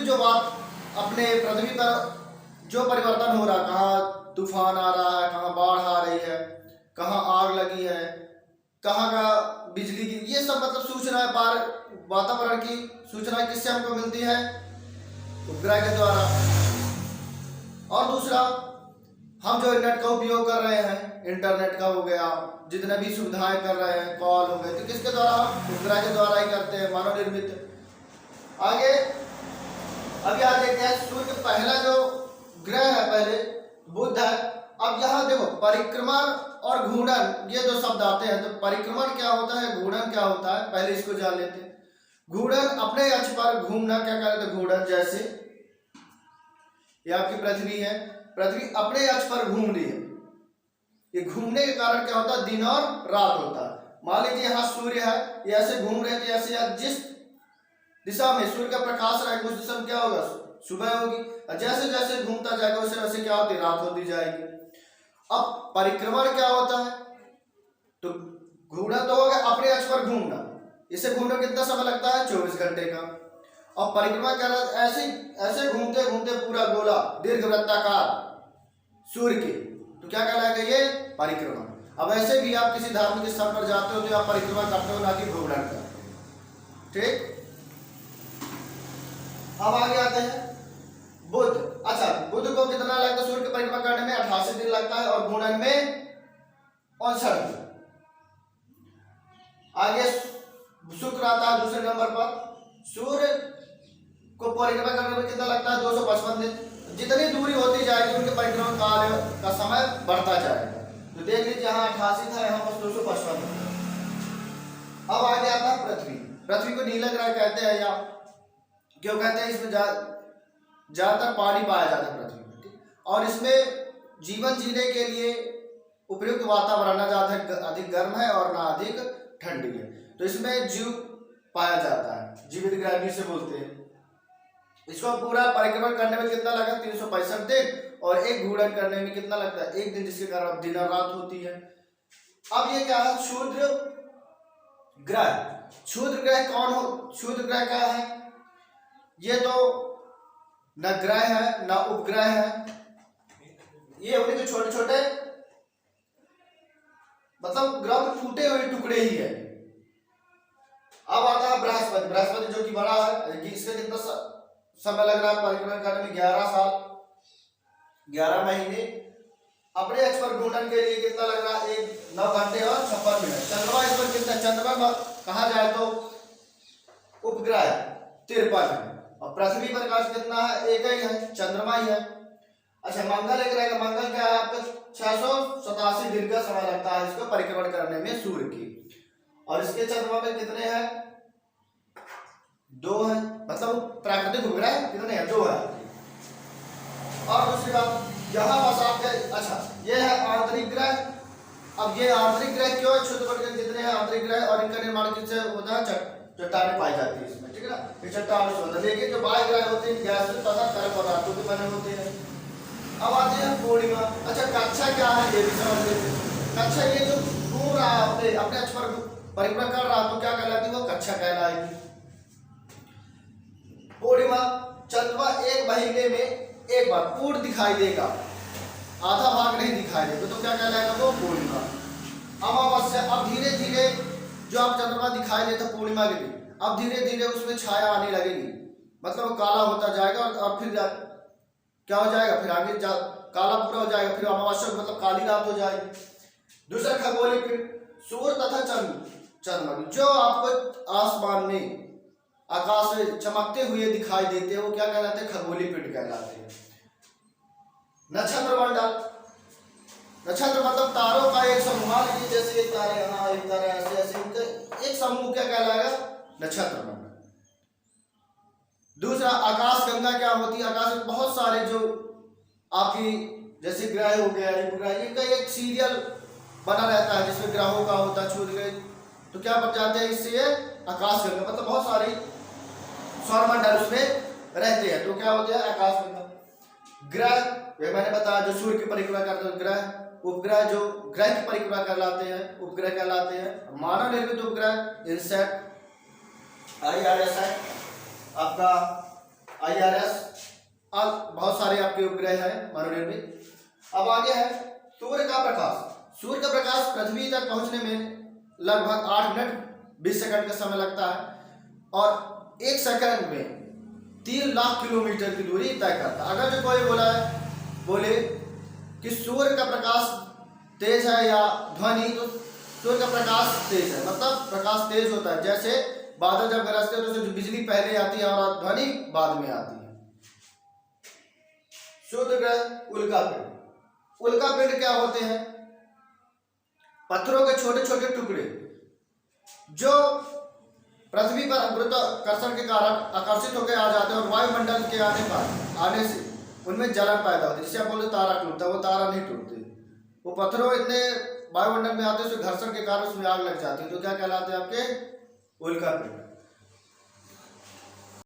जो बात अपने पृथ्वी पर जो परिवर्तन हो रहा है, कहाँ तूफान आ रहा है, कहाँ बाढ़ आ रही है, कहाँ आग लगी है, कहाँ का बिजली की, ये सब मतलब सूचना वातावरण की सूचना किससे हमको मिलती है? उपग्रह के द्वारा। और दूसरा, हम जो इंटरनेट का उपयोग कर रहे हैं, इंटरनेट का हो गया, जितने भी सुविधाएं कर रहे हैं, कॉल हो गए, तो किसके द्वारा? हम उपग्रह के द्वारा ही करते हैं, मानव निर्मित। आगे अब यहाँ देखते हैं, सूर्य का पहला जो ग्रह है पहले बुध है। अब यहाँ देखो परिक्रमा और घूर्णन, ये दो शब्द आते हैं। तो परिक्रमण क्या होता है, घूर्णन क्या होता है, पहले इसको जान लेते हैं। घूर्णन अपने अक्ष पर घूमना, क्या कहते हैं घूर्णन? जैसे ये आपकी पृथ्वी है, पृथ्वी अपने अक्ष पर घूम रही है। ये घूमने के कारण क्या होता है? दिन और रात होता है। मान लीजिए यहाँ सूर्य है, ये ऐसे घूम रहे थे, ऐसे जिस दिशा में सूर्य का प्रकाश रहेगा उस दिशा में क्या होगा? सुबह होगी। और जैसे जैसे घूमता जाएगा वैसे वैसे क्या होती? रात होती जाएगी। अब परिक्रमण क्या होता है? तो घूमना तो होगा अपने अक्ष पर घूमना। इसे घूमने में कितना समय लगता है? 24 घंटे का। और परिक्रमा कर रहा ऐसे ऐसे घूमते घूमते पूरा गोला दीर्घ वृत्ताकार सूर्य के, तो क्या कहलाएगा? ये परिक्रमा। अब ऐसे भी आप किसी धार्मिक स्थल पर जाते हो तो आप परिक्रमा करते हो, ना कि घूमना करते हो। ठीक, अब आगे आते हैं बुध। अच्छा, बुध को कितना लगता है सूर्य की परिक्रमा करने में? 88 दिन लगता है, और घूर्णन में 59 दिन। आगे शुक्र आता है दूसरे नंबर पर। सूर्य को परिक्रमा करने में कितना लगता है? 255 दिन। जितनी दूरी होती जाएगी उनके परिक्रमा काल का समय बढ़ता जाएगा। तो देख लीजिए यहाँ 88 था, यहाँ पर 255 था। अब आगे आता है पृथ्वी। पृथ्वी को नीला ग्रह कहते हैं, या क्यों कहते हैं? इसमें ज्यादातर पानी पाया जाता है पृथ्वी में, और इसमें जीवन जीने के लिए उपयुक्त वातावरण, ना ज्यादा अधिक गर्म है और ना अधिक ठंडी है। तो इसमें जीव पाया जाता है, जीवित ग्रह भी इसे बोलते हैं। इसको पूरा परिक्रमण करने में कितना लगा? 365 दिन। और एक घूर्णन करने में कितना लगता है? 1 दिन, जिसके कारण दिन और रात होती है। अब ये क्या है? क्षुद्र ग्रह। क्षुद्र ग्रह कौन हो? क्षुद्र ग्रह क्या है? ये तो न ग्रह है न उपग्रह है, ये होंगे तो छोटे छोटे मतलब ग्रह टूटे हुए टुकड़े ही है। अब आता है बृहस्पति। बृहस्पति जो कि बड़ा है, इसका कितना समय लग रहा है परिक्रमण करने में? 11 साल 11 महीने। अपने अक्ष पर घूर्णन के लिए कितना लग रहा है? 9 घंटे और 56 मिनट। चंद्रमा इस पर कितना? चंद्रमा कहा जाए तो उपग्रह 53 है, और पृथ्वी पर काश कितना है? एक ही है, चंद्रमा ही है। अच्छा, मंगल एक रहेगा। मंगल क्या है आपका? 687 दिन का समय लगता है इसको परिक्रमण करने में सूर्य की। और इसके चंद्रमा में कितने हैं? 2 है, मतलब प्राकृतिक उपग्रह कितने हैं? 2 है। और दूसरी बात, यहाँ बस आपके, अच्छा ये है आंतरिक ग्रह। अब ये आंतरिक ग्रह क्यों है? क्षुद्र जितने हैं आंतरिक ग्रह, और इनका निर्माण किससे होता है? चट्टानें पाई जाती है इसमें, ठीक है ना? ये चट्टानों से होता है। लेकिन जो बाह्य ग्रह होते हैं गैस तथा तरल पदार्थों के बने होते हैं। अब आते हैं पूर्णिमा। अच्छा, कक्षा क्या है ये भी समझ लेते हैं। कक्षा ये जो घूम रहा है अपने अक्ष पर परिक्रमा कर रहा, तो क्या कहलाती है? वो कक्षा कहलाएगी। पूर्णिमा, चंद्रमा 1 महीने में एक बार पूर्ण दिखाई देगा, आधा भाग नहीं दिखाई देगा, तो क्या कहलाएगा? वो पूर्णिमा। अमावस्या, अब धीरे धीरे जो आप चंद्रमा दिखाई देता पूर्णिमा के दिन, अब धीरे धीरे उसमें छाया आने लगेगी, मतलब वो काला होता जाएगा, और फिर क्या हो जाएगा? फिर आगे काला पूरा हो जाएगा, फिर अमावस्या मतलब काली रात हो जाएगी। दूसरा खगोलीय पिंड, सूर्य तथा चंद्रमा जो आपको आसमान में आकाश में चमकते हुए दिखाई देते हैं, वो क्या कहलाते हैं? खगोलीय पिंड कहलाते हैं। नक्षत्र मंडल, नक्षत्र मतलब तारों का एक समूह। मान लीजिए जैसे एक तारा यहाँ, एक तारा ऐसे ऐसे, एक समूह क्या कहलाएगा? नक्षत्र मंडल। दूसरा आकाश गंगा क्या होती है? आकाश में बहुत सारे जो आपकी जैसे ग्रह हो गया, उपग्रह, इनका एक सीरियल बना रहता है जिसमें ग्रहों का होता है, छूट गए तो क्या बन जाते हैं? इससे ये आकाश गंगा, मतलब बहुत सारी सौरमंडल उसमें रहते हैं, तो क्या होते हैं? आकाश गंगा। ग्रह मैंने बताया जो सूर्य की परिक्रमा करते हैं ग्रह। उपग्रह जो ग्रह की परिक्रमा कहलाते हैं, उपग्रह कहलाते हैं। मानव निर्मित उपग्रह इनसेट IRS है आपका, IRS, बहुत सारे आपके उपग्रह हैं मानवनिर्मित। अब आगे है सूर्य का प्रकाश। सूर्य का प्रकाश पृथ्वी तक पहुंचने में लगभग 8 मिनट 20 सेकंड का समय लगता है और 1 सेकंड में 3 लाख किलोमीटर की दूरी तय करता है। अगर जो कोई बोले कि सूर्य का प्रकाश तेज है या ध्वनि, तो सूर्य का प्रकाश तेज है, मतलब प्रकाश तेज होता है। जैसे बादल जब गरजते हैं तो उससे बिजली पहले आती है और ध्वनि बाद में आती है। शुद्ध ग्रह उल्कापिंड। उल्कापिंड क्या होते हैं? पत्थरों के छोटे छोटे टुकड़े जो पृथ्वी पर गुरुत्वाकर्षण के कारण आकर्षित होकर आ जाते हैं और वायुमंडल के आने से उनमें जलन पैदा होती है, जिसे आप बोलते तारा टूटता है। वो तारा नहीं टूटते, वो पत्थरों इतने वायुमंडल में आते हैं, घर्षण के कारण उसमें आग लग जाती है। तो क्या कहलाते हैं आपके? उल्कापिंड।